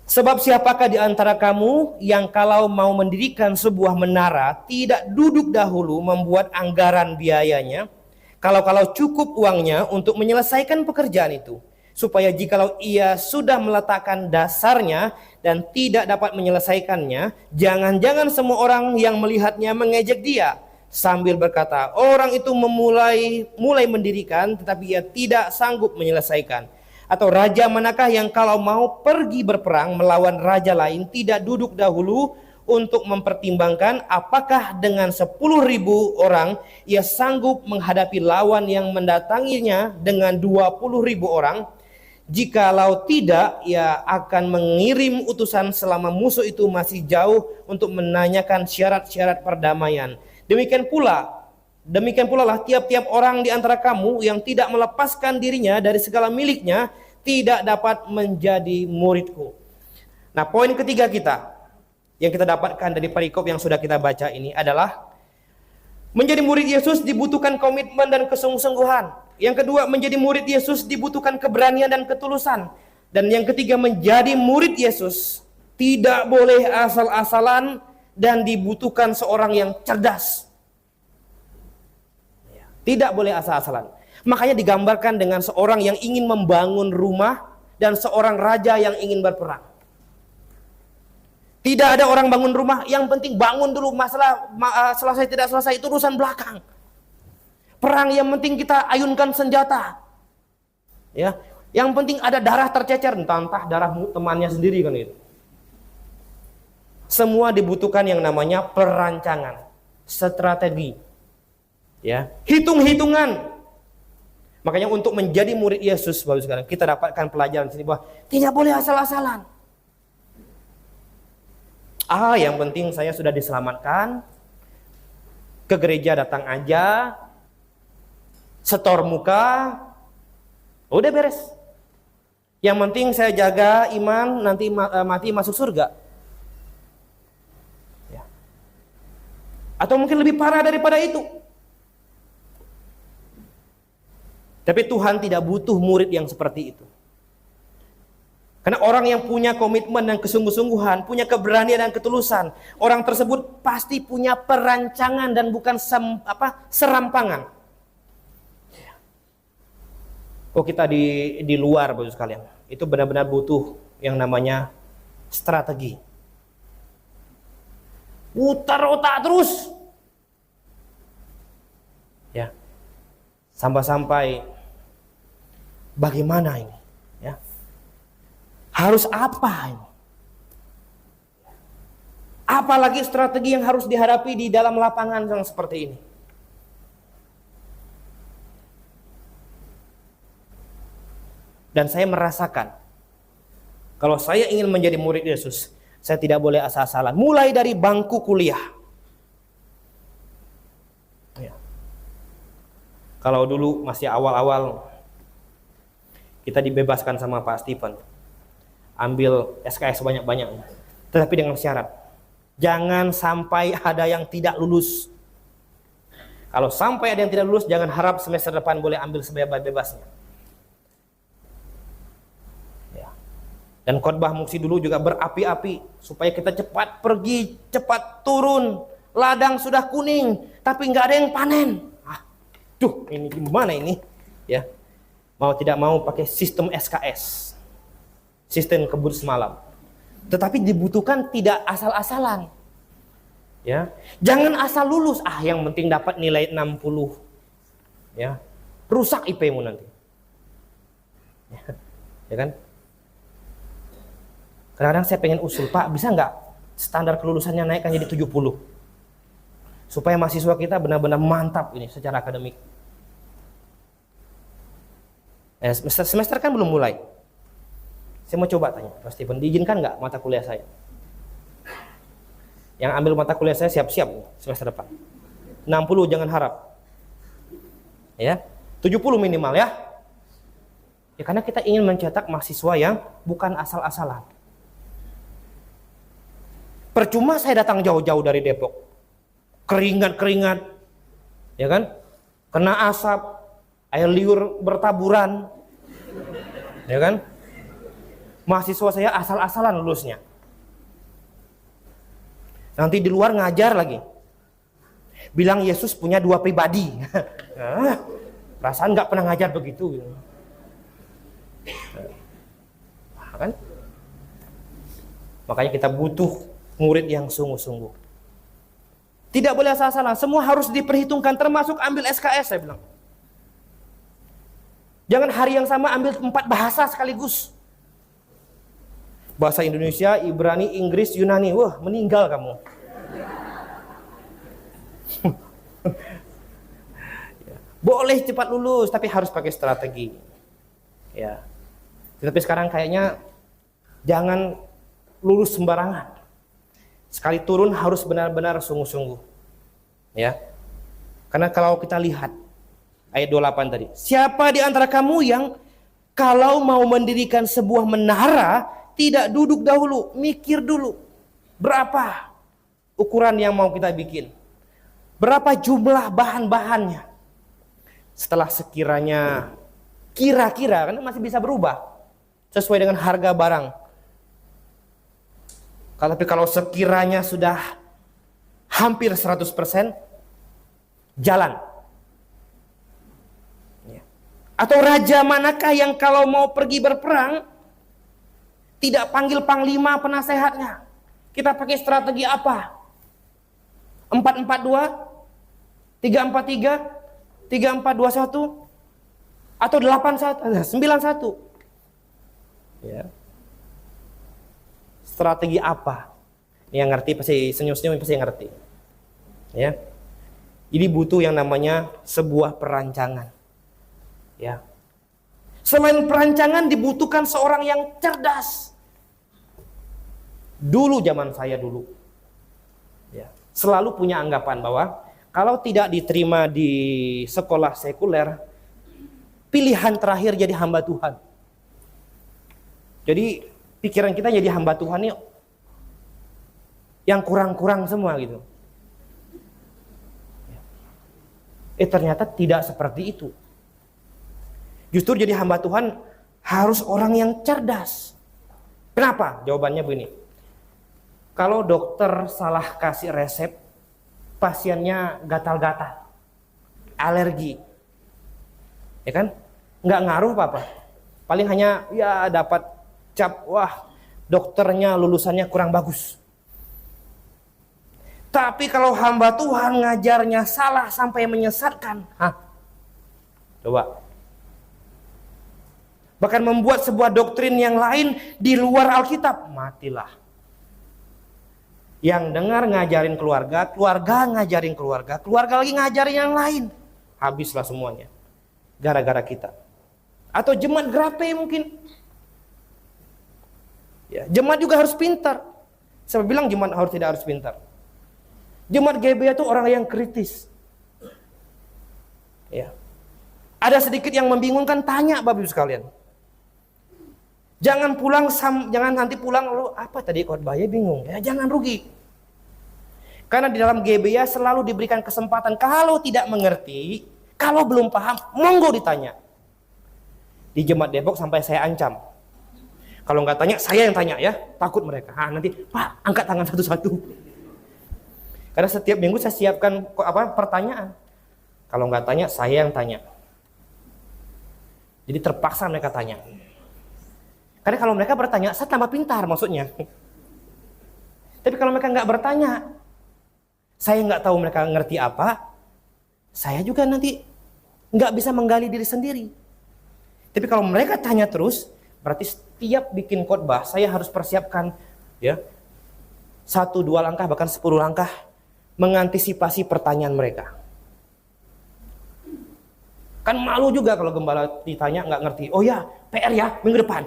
Sebab siapakah di antara kamu yang kalau mau mendirikan sebuah menara tidak duduk dahulu membuat anggaran biayanya, kalau cukup uangnya untuk menyelesaikan pekerjaan itu, supaya jikalau ia sudah meletakkan dasarnya dan tidak dapat menyelesaikannya, jangan-jangan semua orang yang melihatnya mengejek dia sambil berkata, orang itu mulai mendirikan tetapi ia tidak sanggup menyelesaikan. Atau raja manakah yang kalau mau pergi berperang melawan raja lain tidak duduk dahulu untuk mempertimbangkan apakah dengan 10.000 orang ia sanggup menghadapi lawan yang mendatanginya dengan 20.000 orang. Jikalau tidak, ia akan mengirim utusan selama musuh itu masih jauh untuk menanyakan syarat-syarat perdamaian. Demikian pula lah tiap-tiap orang di antara kamu yang tidak melepaskan dirinya dari segala miliknya tidak dapat menjadi muridku. Nah, poin ketiga kita yang kita dapatkan dari perikop yang sudah kita baca ini adalah menjadi murid Yesus dibutuhkan komitmen dan kesungguh-sungguhan. Yang kedua, menjadi murid Yesus dibutuhkan keberanian dan ketulusan. Dan yang ketiga, menjadi murid Yesus tidak boleh asal-asalan dan dibutuhkan seorang yang cerdas. Tidak boleh asal-asalan. Makanya digambarkan dengan seorang yang ingin membangun rumah dan seorang raja yang ingin berperang. Tidak ada orang bangun rumah, yang penting bangun dulu, masalah selesai tidak selesai itu urusan belakang. Perang yang penting kita ayunkan senjata. Ya, yang penting ada darah tercecer, entah darah temannya sendiri kan itu. Semua dibutuhkan yang namanya perancangan, strategi, ya, hitung-hitungan. Makanya untuk menjadi murid Yesus, baru sekarang kita dapatkan pelajaran sini bahwa tidak boleh asal-asalan. Yang penting saya sudah diselamatkan, ke gereja datang aja, setor muka, udah beres. Yang penting saya jaga iman, nanti mati masuk surga. Ya. Atau mungkin lebih parah daripada itu. Tapi Tuhan tidak butuh murid yang seperti itu. Karena orang yang punya komitmen dan kesungguh-sungguhan, punya keberanian dan ketulusan, orang tersebut pasti punya perancangan dan bukan serampangan. Kok kita di luar, Bapak sekalian, itu benar-benar butuh yang namanya strategi. Putar otak terus. Ya. Sampai-sampai bagaimana ini? Ya. Harus apa ini? Apalagi strategi yang harus dihadapi di dalam lapangan yang seperti ini. Dan saya merasakan, kalau saya ingin menjadi murid Yesus, saya tidak boleh asal-asalan. Mulai dari bangku kuliah. Ya. Kalau dulu masih awal-awal, kita dibebaskan sama Pak Stephen. Ambil SKS banyak-banyak. Tetapi dengan syarat, jangan sampai ada yang tidak lulus. Kalau sampai ada yang tidak lulus, jangan harap semester depan boleh ambil sebebas-bebasnya. Ya. Dan khotbah Muksi dulu juga berapi-api, supaya kita cepat pergi, cepat turun. Ladang sudah kuning, tapi nggak ada yang panen. Ini gimana ini? Ya, mau tidak mau pakai sistem SKS. Sistem kebut semalam. Tetapi dibutuhkan tidak asal-asalan. Ya. Jangan asal lulus, yang penting dapat nilai 60. Ya. Rusak IP-mu nanti. Ya kan? Kadang-kadang saya pengen usul, Pak, bisa nggak standar kelulusannya naikkan jadi 70? Supaya mahasiswa kita benar-benar mantap ini secara akademik. Semester kan belum mulai. Saya mau coba tanya, Pak Stephen, diizinkan nggak mata kuliah saya? Yang ambil mata kuliah saya siap-siap semester depan. 60 jangan harap. Ya, 70 minimal ya. Ya karena kita ingin mencetak mahasiswa yang bukan asal-asalan. Percuma saya datang jauh-jauh dari Depok. Keringat-keringat. Ya kan? Kena asap, air liur bertaburan. Ya kan? Mahasiswa saya asal-asalan lulusnya. Nanti di luar ngajar lagi. Bilang Yesus punya 2 pribadi. Perasaan nggak pernah ngajar begitu. Kan? Makanya kita butuh murid yang sungguh-sungguh. Tidak boleh asal-asalan. Semua harus diperhitungkan, termasuk ambil SKS, saya bilang. Jangan hari yang sama ambil 4 bahasa sekaligus. Bahasa Indonesia, Ibrani, Inggris, Yunani. Wah, meninggal kamu. Boleh cepat lulus, tapi harus pakai strategi. Ya. Tapi sekarang kayaknya jangan lulus sembarangan. Sekali turun harus benar-benar sungguh-sungguh. Ya. Karena kalau kita lihat ayat 28 tadi, siapa di antara kamu yang kalau mau mendirikan sebuah menara tidak duduk dahulu, mikir dulu berapa ukuran yang mau kita bikin, berapa jumlah bahan-bahannya. Setelah sekiranya kira-kira, kan masih bisa berubah sesuai dengan harga barang. Tapi kalau sekiranya sudah hampir 100%, jalan. Atau raja manakah yang kalau mau pergi berperang tidak panggil panglima penasehatnya? Kita pakai strategi apa? 4-4-2, 3-4-3, 3-4-2-1. Atau 81, 91. Ya. Strategi apa? Yang ngerti pasti senyum-senyum pasti ngerti. Ya. Jadi butuh yang namanya sebuah perancangan. Ya. Selain perancangan dibutuhkan seorang yang cerdas. Dulu zaman saya dulu. Ya. Selalu punya anggapan bahwa kalau tidak diterima di sekolah sekuler, pilihan terakhir jadi hamba Tuhan. Jadi pikiran kita jadi hamba Tuhan nih yang kurang-kurang semua gitu. Ternyata tidak seperti itu. Justru jadi hamba Tuhan harus orang yang cerdas. Kenapa? Jawabannya begini. Kalau dokter salah kasih resep, pasiennya gatal-gatal, alergi, ya kan? Nggak ngaruh apa-apa. Paling hanya ya dapat cap, wah dokternya lulusannya kurang bagus. Tapi kalau hamba Tuhan ngajarnya salah sampai menyesatkan, coba. Bahkan membuat sebuah doktrin yang lain di luar Alkitab, matilah. Yang dengar ngajarin keluarga, keluarga ngajarin keluarga, keluarga lagi ngajarin yang lain. Habislah semuanya. Gara-gara kita. Atau jemaat Grape mungkin. Ya, jemaat juga harus pintar. Saya bilang jemaat tidak harus pintar. Jemaat GBA itu orang yang kritis. Ya. Ada sedikit yang membingungkan, tanya Bapak Ibu sekalian. Jangan nanti pulang lalu apa tadi khotbahnya bingung. Ya jangan rugi. Karena di dalam GBA selalu diberikan kesempatan, kalau tidak mengerti, kalau belum paham, monggo ditanya. Di jemaat Depok sampai saya ancam. Kalau nggak tanya, saya yang tanya ya. Takut mereka. Nanti Pak angkat tangan satu-satu. Karena setiap minggu saya siapkan pertanyaan. Kalau nggak tanya, saya yang tanya. Jadi terpaksa mereka tanya. Karena kalau mereka bertanya, saya tambah pintar maksudnya. Tapi kalau mereka nggak bertanya, saya nggak tahu mereka ngerti apa, saya juga nanti nggak bisa menggali diri sendiri. Tapi kalau mereka tanya terus, berarti setiap bikin khotbah saya harus persiapkan ya 1, 2 langkah bahkan 10 langkah mengantisipasi pertanyaan mereka. Kan malu juga kalau gembala ditanya nggak ngerti. Oh ya, PR ya minggu depan.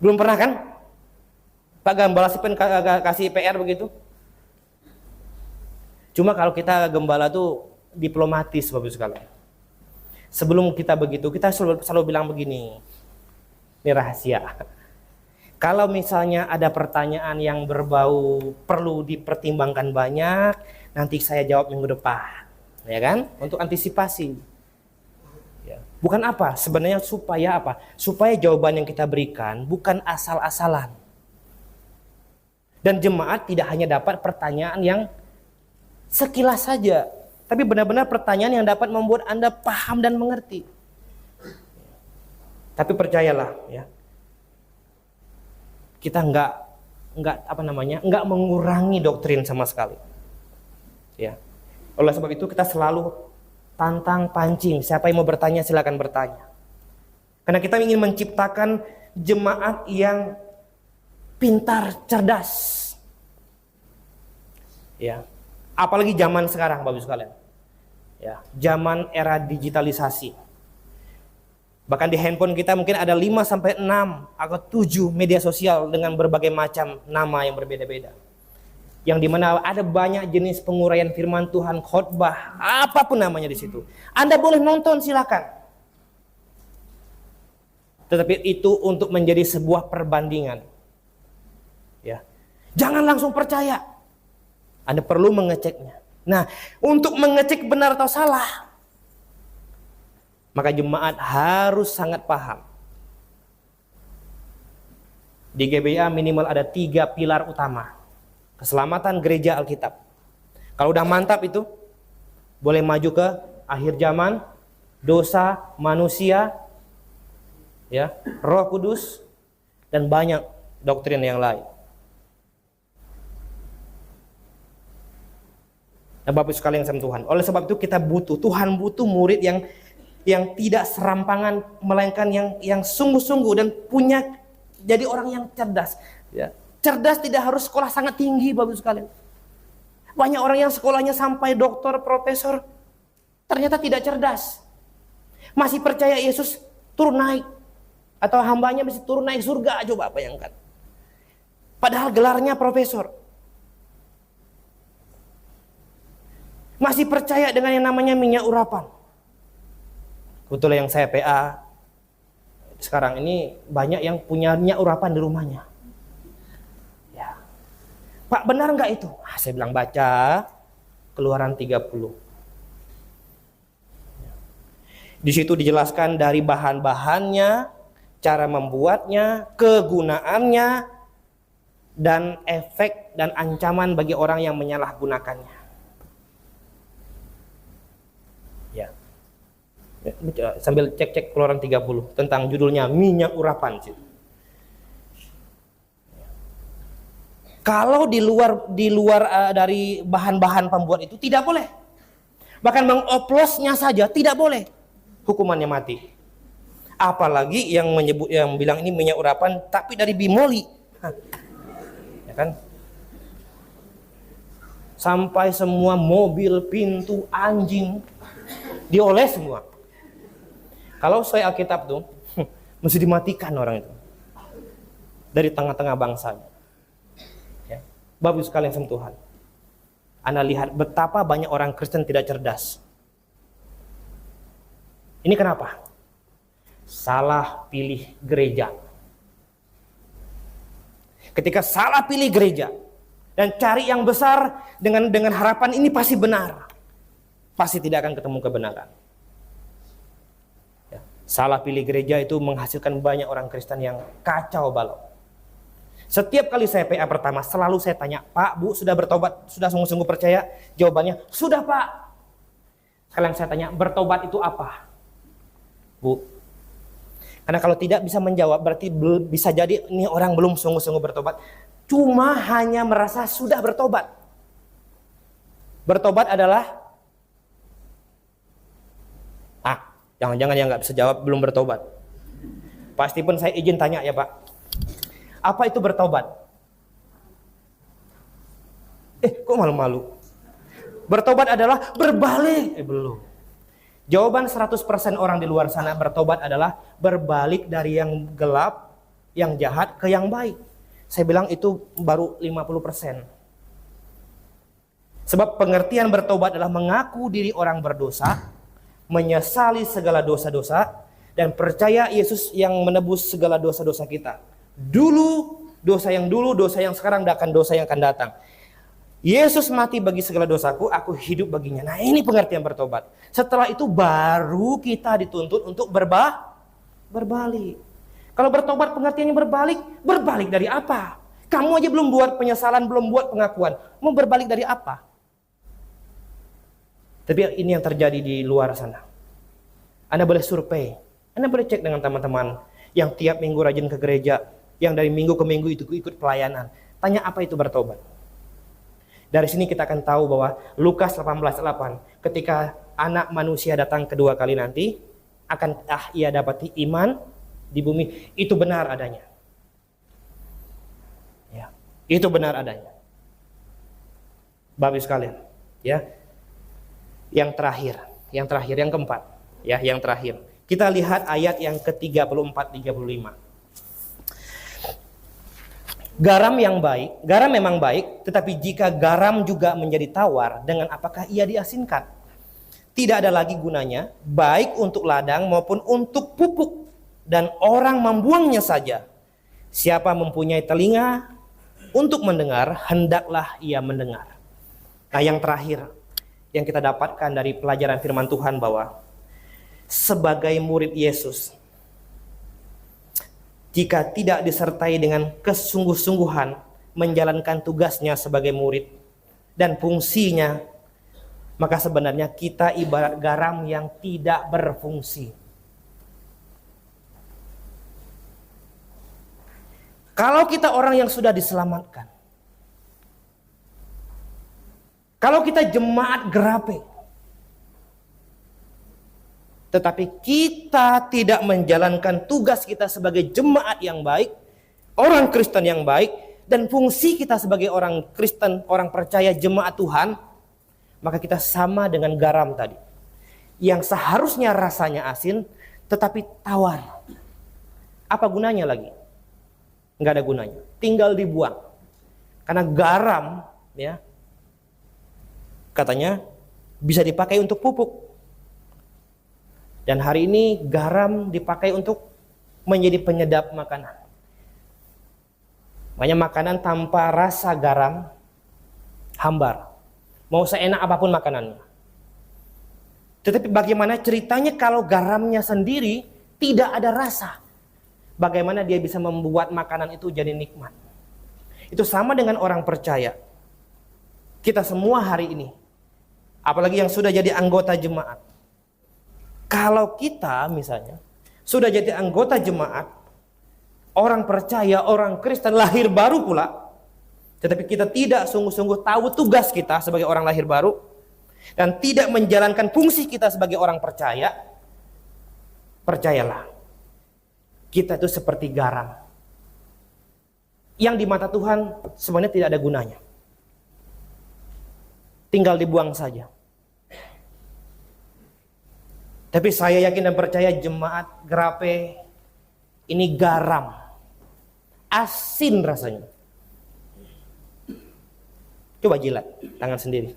Belum pernah kan? Pak Gembala Sipen kasih PR begitu. Cuma kalau kita gembala tuh diplomatis Bapak Ibu sekalian. Sebelum kita begitu, kita selalu bilang begini. Ini rahasia. Kalau misalnya ada pertanyaan yang berbau perlu dipertimbangkan banyak, nanti saya jawab minggu depan. Ya kan? Untuk antisipasi. Ya. Bukan apa? Sebenarnya supaya apa? Supaya jawaban yang kita berikan bukan asal-asalan. Dan jemaat tidak hanya dapat pertanyaan yang sekilas saja, tapi benar-benar pertanyaan yang dapat membuat Anda paham dan mengerti. Tapi percayalah, ya, kita nggak mengurangi doktrin sama sekali. Ya. Oleh sebab itu kita selalu tantang pancing. Siapa yang mau bertanya silakan bertanya. Karena kita ingin menciptakan jemaat yang pintar, cerdas. Ya. Apalagi zaman sekarang Bapak Ibu sekalian. Ya, zaman era digitalisasi. Bahkan di handphone kita mungkin ada 5 sampai 6 atau 7 media sosial dengan berbagai macam nama yang berbeda-beda. Yang dimana ada banyak jenis penguraian firman Tuhan, khotbah, apapun namanya di situ. Anda boleh nonton silakan. Tetapi itu untuk menjadi sebuah perbandingan. Ya. Jangan langsung percaya. Anda perlu mengeceknya. Nah, untuk mengecek benar atau salah, maka jemaat harus sangat paham. Di GBA minimal ada 3 pilar utama. Keselamatan gereja Alkitab. Kalau udah mantap itu, boleh maju ke akhir zaman, dosa manusia, ya, Roh Kudus, dan banyak doktrin yang lain. Nah, Bapak Ibu sekalian yang sama Tuhan. Oleh sebab itu Tuhan butuh murid yang tidak serampangan, melainkan yang sungguh-sungguh dan punya jadi orang yang cerdas. Ya. Cerdas tidak harus sekolah sangat tinggi, Bapak Ibu sekalian. Banyak orang yang sekolahnya sampai doktor, profesor, ternyata tidak cerdas. Masih percaya Yesus turun naik. Atau hambanya masih turun naik surga, coba bayangkan. Padahal gelarnya profesor. Masih percaya dengan yang namanya minyak urapan. Kebetulan yang saya PA, sekarang ini banyak yang punya minyak urapan di rumahnya. Ya. Pak, benar nggak itu? Saya bilang baca Keluaran 30. Di situ dijelaskan dari bahan-bahannya, cara membuatnya, kegunaannya, dan efek dan ancaman bagi orang yang menyalahgunakannya. Ya. Sambil cek-cek Keluaran 30 tentang judulnya minyak urapan. Kalau di luar dari bahan-bahan pembuat itu tidak boleh. Bahkan mengoplosnya saja tidak boleh. Hukumannya mati. Apalagi yang bilang ini minyak urapan tapi dari bimoli. Ya kan? Sampai semua mobil, pintu, anjing dioles semua. Kalau saya Alkitab tuh mesti dimatikan orang itu dari tengah-tengah bangsa. Ya. Bapak Ibu sekalian sama Tuhan, Anda lihat betapa banyak orang Kristen tidak cerdas. Ini kenapa? Salah pilih gereja. Ketika salah pilih gereja dan cari yang besar dengan harapan ini pasti benar, pasti tidak akan ketemu kebenaran. Ya. Salah pilih gereja itu menghasilkan banyak orang Kristen yang kacau balau. Setiap kali saya PA pertama selalu saya tanya, Pak, Bu, sudah bertobat, sudah sungguh-sungguh percaya? Jawabannya, sudah Pak. Sekarang saya tanya, bertobat itu apa? Bu, karena kalau tidak bisa menjawab berarti bisa jadi ini orang belum sungguh-sungguh bertobat. Cuma hanya merasa sudah bertobat. Bertobat adalah jangan-jangan yang nggak bisa jawab belum bertobat. Pasti pun saya izin tanya ya Pak. Apa itu bertobat? Kok malu-malu? Bertobat adalah berbalik. Belum. Jawaban 100% orang di luar sana bertobat adalah berbalik dari yang gelap, yang jahat ke yang baik. Saya bilang itu baru 50%. Sebab pengertian bertobat adalah mengaku diri orang berdosa, menyesali segala dosa-dosa, dan percaya Yesus yang menebus segala dosa-dosa kita. Dosa yang sekarang, dan akan dosa yang akan datang. Yesus mati bagi segala dosaku, aku hidup baginya. Nah, ini pengertian bertobat. Setelah itu baru kita dituntut untuk berbalik. Kalau bertobat pengertiannya berbalik dari apa? Kamu aja belum buat penyesalan, belum buat pengakuan. Mau berbalik dari apa? Tapi ini yang terjadi di luar sana. Anda boleh survei, Anda boleh cek dengan teman-teman yang tiap minggu rajin ke gereja, yang dari minggu ke minggu itu ikut pelayanan. Tanya apa itu bertobat. Dari sini kita akan tahu bahwa Lukas 18:8, ketika anak manusia datang kedua kali nanti, akan ia dapati iman di bumi. Itu benar adanya. Ya, itu benar adanya. Bapak Ibu sekalian, ya. Yang terakhir, yang keempat, ya, yang terakhir. Kita lihat ayat yang ke-34-35. Garam memang baik, tetapi jika garam juga menjadi tawar, dengan apakah ia diasinkan? Tidak ada lagi gunanya, baik untuk ladang maupun untuk pupuk, dan orang membuangnya saja. Siapa mempunyai telinga untuk mendengar, hendaklah ia mendengar. Nah, yang terakhir yang kita dapatkan dari pelajaran firman Tuhan bahwa sebagai murid Yesus, jika tidak disertai dengan kesungguh-sungguhan menjalankan tugasnya sebagai murid dan fungsinya, maka sebenarnya kita ibarat garam yang tidak berfungsi. Kalau kita orang yang sudah diselamatkan, Kalau kita jemaat Gerape, tetapi kita tidak menjalankan tugas kita sebagai jemaat yang baik, orang Kristen yang baik, dan fungsi kita sebagai orang Kristen, orang percaya jemaat Tuhan, maka kita sama dengan garam tadi. Yang seharusnya rasanya asin, tetapi tawar. Apa gunanya lagi? Nggak ada gunanya. Tinggal dibuang. Karena garam, ya, katanya bisa dipakai untuk pupuk. Dan hari ini garam dipakai untuk menjadi penyedap makanan. Banyak makanan tanpa rasa garam hambar. Mau seenak apapun makanannya. Tetapi bagaimana ceritanya kalau garamnya sendiri tidak ada rasa? Bagaimana dia bisa membuat makanan itu jadi nikmat? Itu sama dengan orang percaya. Kita semua hari ini, apalagi yang sudah jadi anggota jemaat. Kalau kita misalnya sudah jadi anggota jemaat, orang percaya, orang Kristen lahir baru pula, tetapi kita tidak sungguh-sungguh tahu tugas kita sebagai orang lahir baru, dan tidak menjalankan fungsi kita sebagai orang percaya, percayalah, kita itu seperti garam yang di mata Tuhan sebenarnya tidak ada gunanya. Tinggal dibuang saja. Tapi saya yakin dan percaya jemaat Gerape ini garam, asin rasanya. Coba jilat tangan sendiri.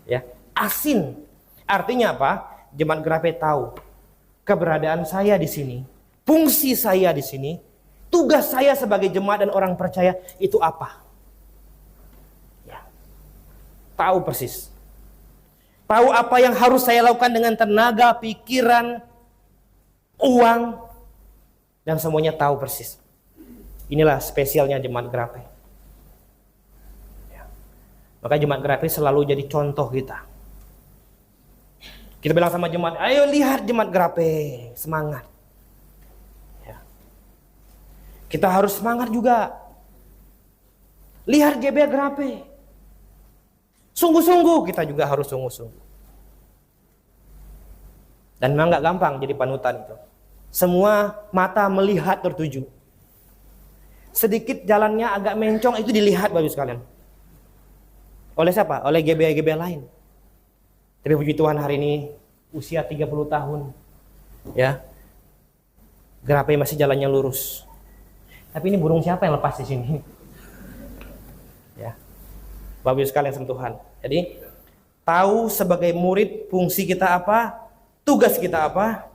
Ya, asin. Artinya apa? Jemaat Gerape tahu keberadaan saya di sini, fungsi saya di sini, tugas saya sebagai jemaat dan orang percaya itu apa? Ya. Tahu persis. Tahu apa yang harus saya lakukan dengan tenaga, pikiran, uang, dan semuanya tahu persis. Inilah spesialnya jemaat Gerape. Ya. Maka jemaat Gerape selalu jadi contoh kita. Kita bilang sama jemaat, ayo lihat jemaat Gerape, semangat. Ya. Kita harus semangat juga. Lihat GBA Gerape. Sungguh-sungguh, kita juga harus sungguh-sungguh. Dan memang gak gampang jadi panutan itu. Semua mata melihat tertuju. Sedikit jalannya agak mencong itu dilihat Bapak sekalian. Oleh siapa? Oleh GBA-GBA lain. Tapi puji Tuhan hari ini usia 30 tahun. Ya. Gerape masih jalannya lurus. Tapi ini burung siapa yang lepas di sini? Ya. Bapak sekalian sama Tuhan. Jadi tahu sebagai murid fungsi kita apa, tugas kita apa,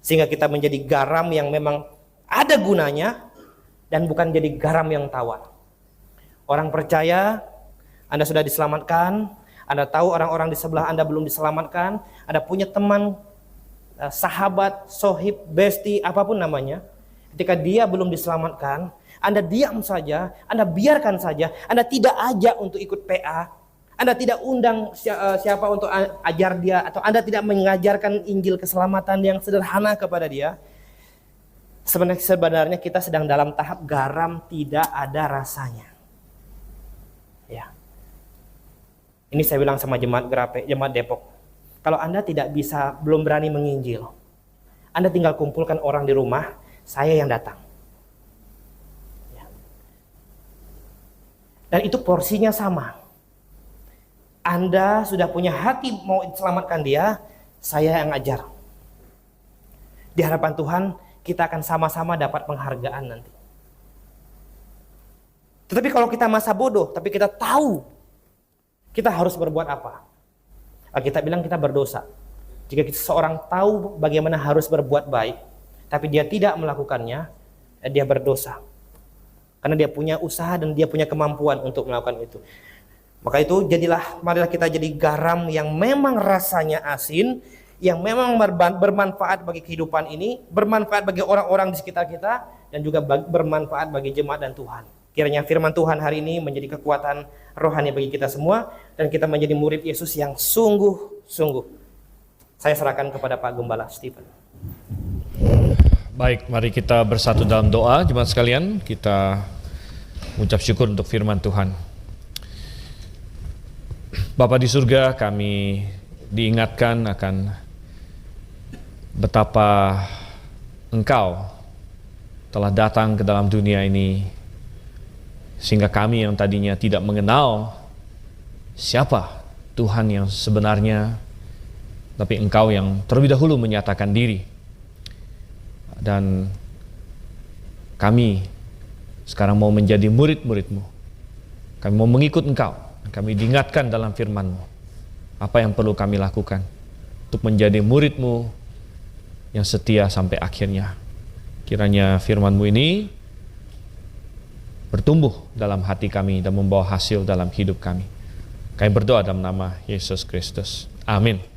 sehingga kita menjadi garam yang memang ada gunanya dan bukan jadi garam yang tawar. Orang percaya, Anda sudah diselamatkan, Anda tahu orang-orang di sebelah Anda belum diselamatkan, Anda punya teman, sahabat, sohib, besti, apapun namanya. Ketika dia belum diselamatkan, Anda diam saja, Anda biarkan saja, Anda tidak ajak untuk ikut PA, Anda tidak undang siapa untuk ajar dia, atau Anda tidak mengajarkan Injil keselamatan yang sederhana kepada dia. Sebenarnya kita sedang dalam tahap garam tidak ada rasanya. Ya. Ini saya bilang sama jemaat Gerape, jemaat Depok. Kalau Anda tidak bisa, belum berani menginjil, Anda tinggal kumpulkan orang di rumah, saya yang datang. Ya. Dan itu porsinya sama. Anda sudah punya hati mau selamatkan dia, saya yang ajar. Di hadapan Tuhan, kita akan sama-sama dapat penghargaan nanti. Tetapi kalau kita masa bodoh, tapi kita tahu kita harus berbuat apa. Alkitab bilang kita berdosa. Jika seseorang tahu bagaimana harus berbuat baik, tapi dia tidak melakukannya, dia berdosa. Karena dia punya usaha dan dia punya kemampuan untuk melakukan itu. Maka itu marilah kita jadi garam yang memang rasanya asin, yang memang bermanfaat bagi kehidupan ini, bermanfaat bagi orang-orang di sekitar kita, dan juga bermanfaat bagi jemaat dan Tuhan. Kiranya firman Tuhan hari ini menjadi kekuatan rohani bagi kita semua, dan kita menjadi murid Yesus yang sungguh-sungguh. Saya serahkan kepada Pak Gembala Stephen. Baik, mari kita bersatu dalam doa, jemaat sekalian. Kita mengucap syukur untuk firman Tuhan. Bapa di surga, kami diingatkan akan betapa Engkau telah datang ke dalam dunia ini, sehingga kami yang tadinya tidak mengenal siapa Tuhan yang sebenarnya, tapi Engkau yang terlebih dahulu menyatakan diri. Dan kami sekarang mau menjadi murid-murid-Mu. Kami mau mengikut Engkau. Kami diingatkan dalam firman-Mu apa yang perlu kami lakukan untuk menjadi murid-Mu yang setia sampai akhirnya. Kiranya firman-Mu ini bertumbuh dalam hati kami dan membawa hasil dalam hidup kami. Kami berdoa dalam nama Yesus Kristus. Amin.